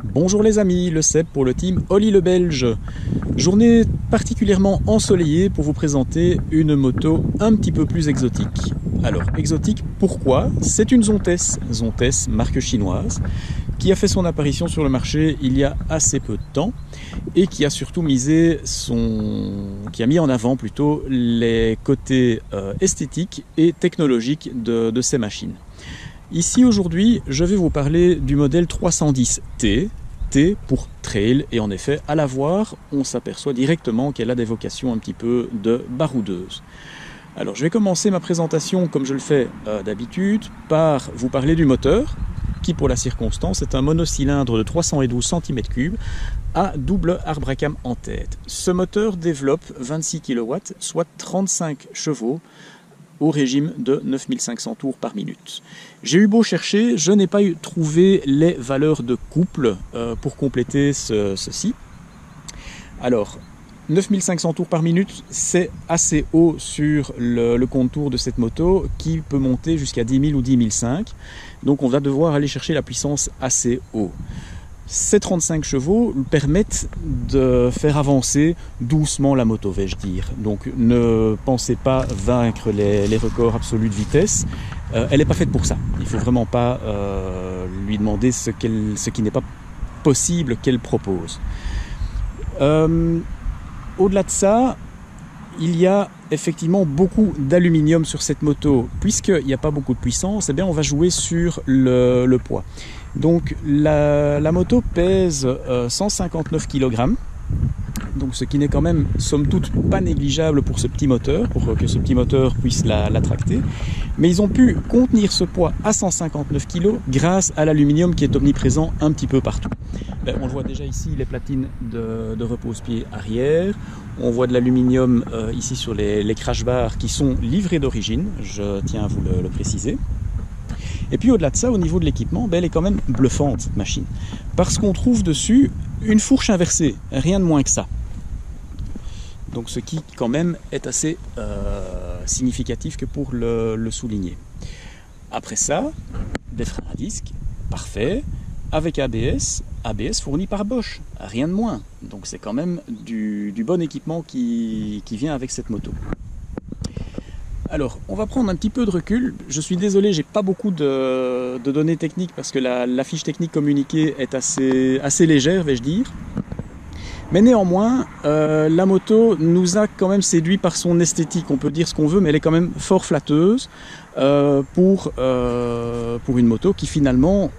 Bonjour les amis, le Seb pour le team Oli le Belge. Journée particulièrement ensoleillée pour vous présenter une moto un petit peu plus exotique. Alors, exotique pourquoi? C'est une Zontes, marque chinoise, qui a fait son apparition sur le marché il y a assez peu de temps et qui a surtout qui a mis en avant plutôt les côtés esthétiques et technologiques de ces machines. Ici aujourd'hui, je vais vous parler du modèle 310T, T pour trail, et en effet, à la voir, on s'aperçoit directement qu'elle a des vocations un petit peu de baroudeuse. Alors, je vais commencer ma présentation, comme je le fais d'habitude, par vous parler du moteur, qui pour la circonstance est un monocylindre de 312 cm3 à double arbre à cam en tête. Ce moteur développe 26 kW, soit 35 chevaux, au régime de 9500 tours par minute. J'ai eu beau chercher, je n'ai pas trouvé les valeurs de couple pour compléter ceci. Alors, 9500 tours par minute, c'est assez haut sur le contour de cette moto qui peut monter jusqu'à 10 000 ou 10 500. Donc on va devoir aller chercher la puissance assez haut. Ces 35 chevaux permettent de faire avancer doucement la moto, vais-je dire. Donc ne pensez pas vaincre les records absolus de vitesse. Elle n'est pas faite pour ça. Il ne faut vraiment pas lui demander ce qui n'est pas possible qu'elle propose. Au-delà de ça, il y a effectivement beaucoup d'aluminium sur cette moto. Puisqu'il n'y a pas beaucoup de puissance, eh bien on va jouer sur le poids. Donc la moto pèse 159 kg, donc ce qui n'est quand même somme toute pas négligeable pour ce petit moteur, pour que ce petit moteur puisse la tracter. Mais ils ont pu contenir ce poids à 159 kg grâce à l'aluminium qui est omniprésent un petit peu partout. On le voit déjà ici, les platines de repose-pied arrière. On voit de l'aluminium ici sur les crash bars qui sont livrés d'origine, je tiens à vous le préciser. Et puis au-delà de ça, au niveau de l'équipement, elle est quand même bluffante cette machine. Parce qu'on trouve dessus une fourche inversée, rien de moins que ça. Donc ce qui quand même est assez significatif que pour le souligner. Après ça, des freins à disque, parfait, avec ABS fourni par Bosch, rien de moins. Donc c'est quand même du bon équipement qui vient avec cette moto. Alors, on va prendre un petit peu de recul. Je suis désolé, j'ai pas beaucoup de données techniques parce que la fiche technique communiquée est assez légère, vais-je dire. Mais néanmoins, la moto nous a quand même séduit par son esthétique. On peut dire ce qu'on veut, mais elle est quand même fort flatteuse pour une moto qui finalement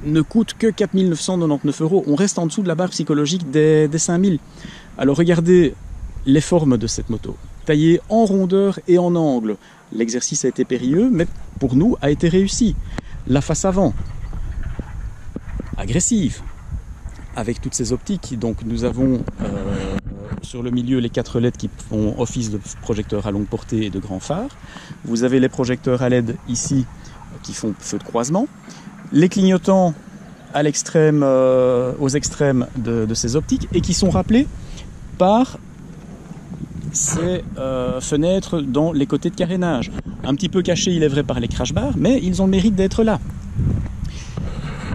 ne coûte que 4 999 €. On reste en dessous de la barre psychologique des 5 000. Alors regardez les formes de cette moto. Taillée en rondeur et en angle. L'exercice a été périlleux, mais pour nous a été réussi. La face avant, agressive, avec toutes ces optiques. Donc nous avons sur le milieu les 4 LED qui font office de projecteurs à longue portée et de grands phares. Vous avez les projecteurs à LED ici qui font feu de croisement. Les clignotants à l'extrême, aux extrêmes de ces optiques et qui sont rappelés par ces fenêtres dans les côtés de carénage. Un petit peu cachés, il est vrai, par les crash bars, mais ils ont le mérite d'être là.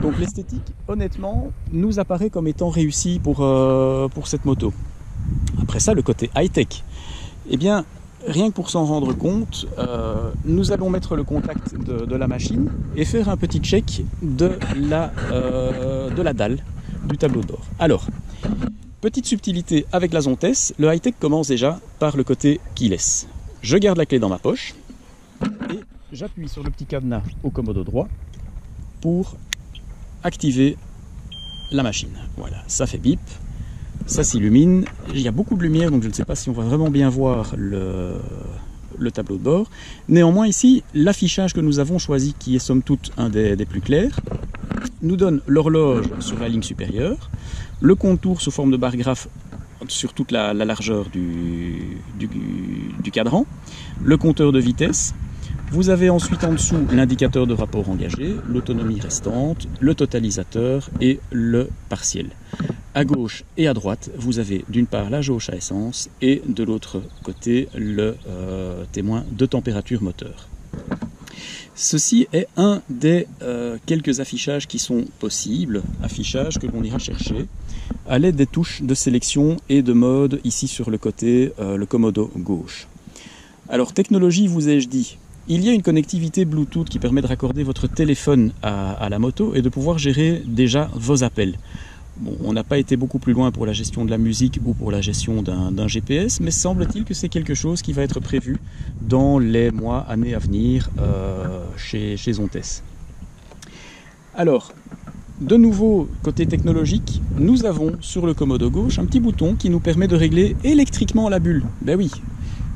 Donc l'esthétique, honnêtement, nous apparaît comme étant réussie pour cette moto. Après ça, le côté high-tech. Eh bien, rien que pour s'en rendre compte, nous allons mettre le contact de la machine et faire un petit check de la dalle du tableau de bord. Alors, petite subtilité avec la Zontes, le high-tech commence déjà par le côté keyless. Je garde la clé dans ma poche et j'appuie sur le petit cadenas au commodo droit pour activer la machine. Voilà, ça fait bip, ça s'illumine. Il y a beaucoup de lumière, donc je ne sais pas si on va vraiment bien voir le tableau de bord. Néanmoins ici, l'affichage que nous avons choisi, qui est somme toute un des plus clairs, nous donne l'horloge sur la ligne supérieure, le contour sous forme de barre graphe sur toute la largeur du cadran, le compteur de vitesse, Vous avez ensuite en dessous l'indicateur de rapport engagé, l'autonomie restante, le totalisateur et le partiel. À gauche et à droite, vous avez d'une part la jauge à essence et de l'autre côté le témoin de température moteur. Ceci est un des quelques affichages qui sont possibles, affichages que l'on ira chercher à l'aide des touches de sélection et de mode ici sur le côté, le commodo gauche. Alors technologie, vous ai-je dit, il y a une connectivité Bluetooth qui permet de raccorder votre téléphone à la moto et de pouvoir gérer déjà vos appels. Bon, on n'a pas été beaucoup plus loin pour la gestion de la musique ou pour la gestion d'un GPS, mais semble-t-il que c'est quelque chose qui va être prévu dans les mois, années à venir chez Ontes. Alors, de nouveau, côté technologique, nous avons sur le commodo gauche un petit bouton qui nous permet de régler électriquement la bulle. Ben oui,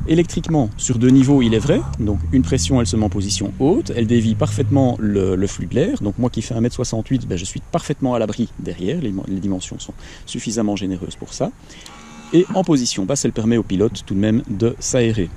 électriquement, sur 2 niveaux, il est vrai. Donc une pression, elle se met en position haute, elle dévie parfaitement le flux de l'air. Donc moi qui fais 1m68, ben je suis parfaitement à l'abri derrière, les dimensions sont suffisamment généreuses pour ça. Et en position basse, elle permet au pilote tout de même de s'aérer.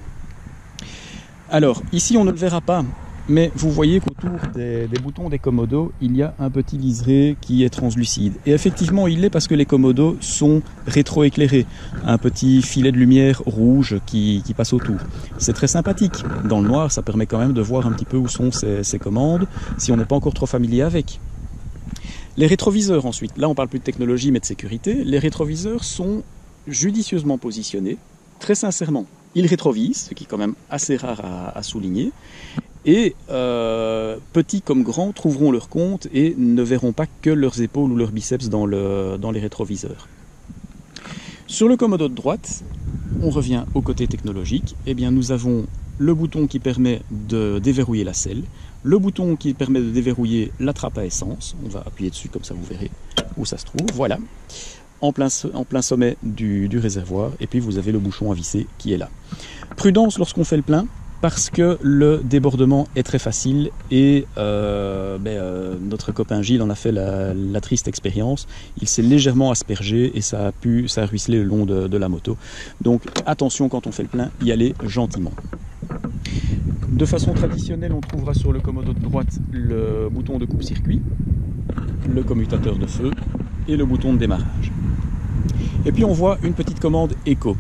Alors ici on ne le verra pas, mais vous voyez qu'autour des boutons des commodos, il y a un petit liseré qui est translucide. Et effectivement, il l'est parce que les commodos sont rétroéclairés. Un petit filet de lumière rouge qui passe autour. C'est très sympathique. Dans le noir, ça permet quand même de voir un petit peu où sont ces commandes, si on n'est pas encore trop familier avec. Les rétroviseurs ensuite. Là, on parle plus de technologie, mais de sécurité. Les rétroviseurs sont judicieusement positionnés. Très sincèrement, ils rétrovisent, ce qui est quand même assez rare à souligner. Et petits comme grands trouveront leur compte et ne verront pas que leurs épaules ou leurs biceps dans les rétroviseurs. Sur le commodo de droite, on revient au côté technologique. Eh bien, nous avons le bouton qui permet de déverrouiller la selle, le bouton qui permet de déverrouiller la trappe à essence. On va appuyer dessus comme ça vous verrez où ça se trouve. Voilà, en plein sommet du réservoir. Et puis vous avez le bouchon à visser qui est là. Prudence lorsqu'on fait le plein, parce que le débordement est très facile et notre copain Gilles en a fait la triste expérience. Il s'est légèrement aspergé et ça a ruisselé le long de la moto. Donc attention quand on fait le plein, y aller gentiment. De façon traditionnelle, on trouvera sur le commodo de droite le bouton de coupe-circuit, le commutateur de feu et le bouton de démarrage. Et puis on voit une petite commande éco.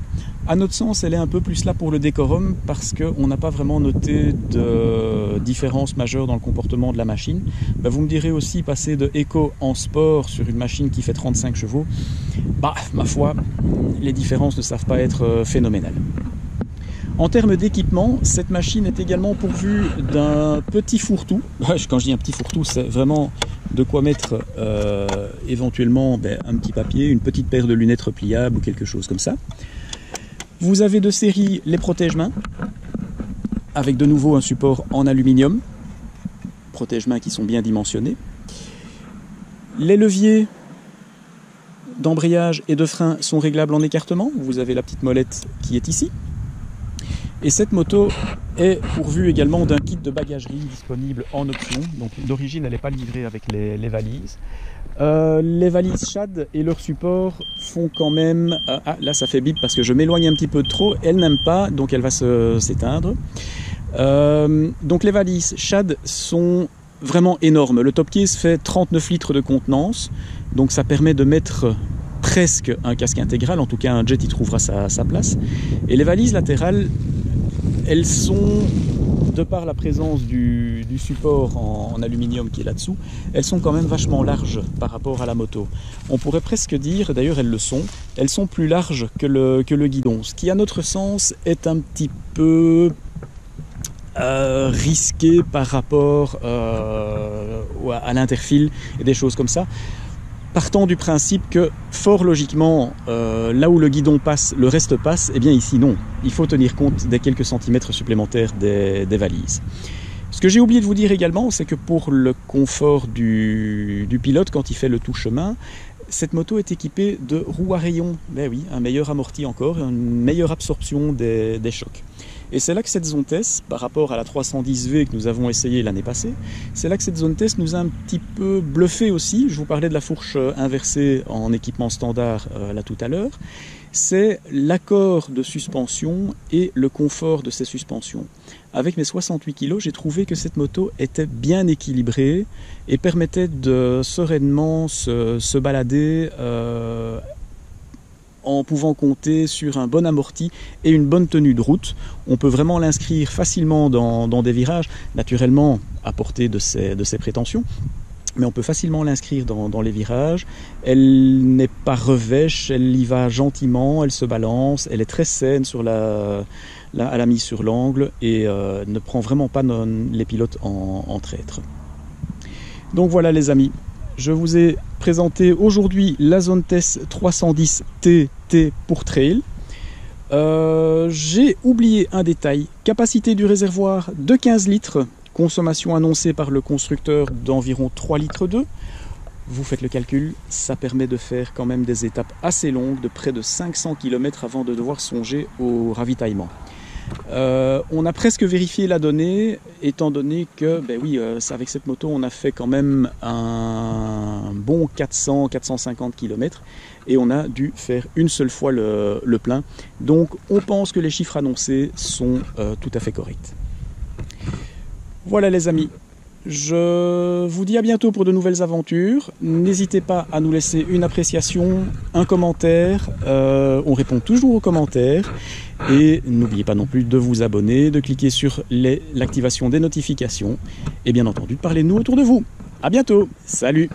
À notre sens, elle est un peu plus là pour le décorum parce qu'on n'a pas vraiment noté de différence majeure dans le comportement de la machine. Vous me direz aussi, passer de éco en sport sur une machine qui fait 35 chevaux, ma foi, les différences ne savent pas être phénoménales. En termes d'équipement, cette machine est également pourvue d'un petit fourre-tout. Quand je dis un petit fourre-tout, c'est vraiment de quoi mettre éventuellement un petit papier, une petite paire de lunettes repliables ou quelque chose comme ça. Vous avez de série les protège-mains, avec de nouveau un support en aluminium, protège-mains qui sont bien dimensionnés. Les leviers d'embrayage et de frein sont réglables en écartement, vous avez la petite molette qui est ici. Et cette moto est pourvue également d'un kit de bagagerie disponible en option, donc d'origine elle n'est pas livrée avec les valises. Les valises Shad et leur support font quand même... là ça fait bip parce que je m'éloigne un petit peu de trop. Elle n'aime pas, donc elle va s'éteindre. Donc les valises Shad sont vraiment énormes. Le top case fait 39 litres de contenance. Donc ça permet de mettre presque un casque intégral. En tout cas un jet y trouvera sa place. Et les valises latérales, elles sont... de par la présence du support en aluminium qui est là-dessous, elles sont quand même vachement larges par rapport à la moto. On pourrait presque dire, d'ailleurs elles sont plus larges que le guidon, ce qui à notre sens est un petit peu risqué par rapport à l'interfile et des choses comme ça. Partant du principe que, fort logiquement, là où le guidon passe, le reste passe, eh bien ici non. Il faut tenir compte des quelques centimètres supplémentaires des valises. Ce que j'ai oublié de vous dire également, c'est que pour le confort du pilote, quand il fait le tout chemin, cette moto est équipée de roues à rayons. Ben oui, un meilleur amorti encore, une meilleure absorption des chocs. Et c'est là que cette zone test, par rapport à la 310V que nous avons essayé l'année passée, c'est là que cette zone test nous a un petit peu bluffé aussi. Je vous parlais de la fourche inversée en équipement standard là tout à l'heure. C'est l'accord de suspension et le confort de ces suspensions. Avec mes 68 kg, j'ai trouvé que cette moto était bien équilibrée et permettait de sereinement se balader en pouvant compter sur un bon amorti et une bonne tenue de route. On peut vraiment l'inscrire facilement dans des virages, naturellement à portée de ses prétentions, mais on peut facilement l'inscrire dans les virages. Elle n'est pas revêche, elle y va gentiment, elle se balance, elle est très saine à la mise sur l'angle et ne prend vraiment pas les pilotes en traître. Donc voilà les amis, je vous ai présenté aujourd'hui la zone test 310 TT pour trail. J'ai oublié un détail, capacité du réservoir de 15 litres, consommation annoncée par le constructeur d'environ 3 litres d'eau. Vous faites le calcul, ça permet de faire quand même des étapes assez longues, de près de 500 km avant de devoir songer au ravitaillement. On a presque vérifié la donnée, étant donné que, avec cette moto, on a fait quand même un bon 400-450 km et on a dû faire une seule fois le plein. Donc, on pense que les chiffres annoncés sont tout à fait corrects. Voilà les amis. Je vous dis à bientôt pour de nouvelles aventures. N'hésitez pas à nous laisser une appréciation, un commentaire. On répond toujours aux commentaires. Et n'oubliez pas non plus de vous abonner, de cliquer sur l'activation des notifications. Et bien entendu, de parler de nous autour de vous. À bientôt. Salut.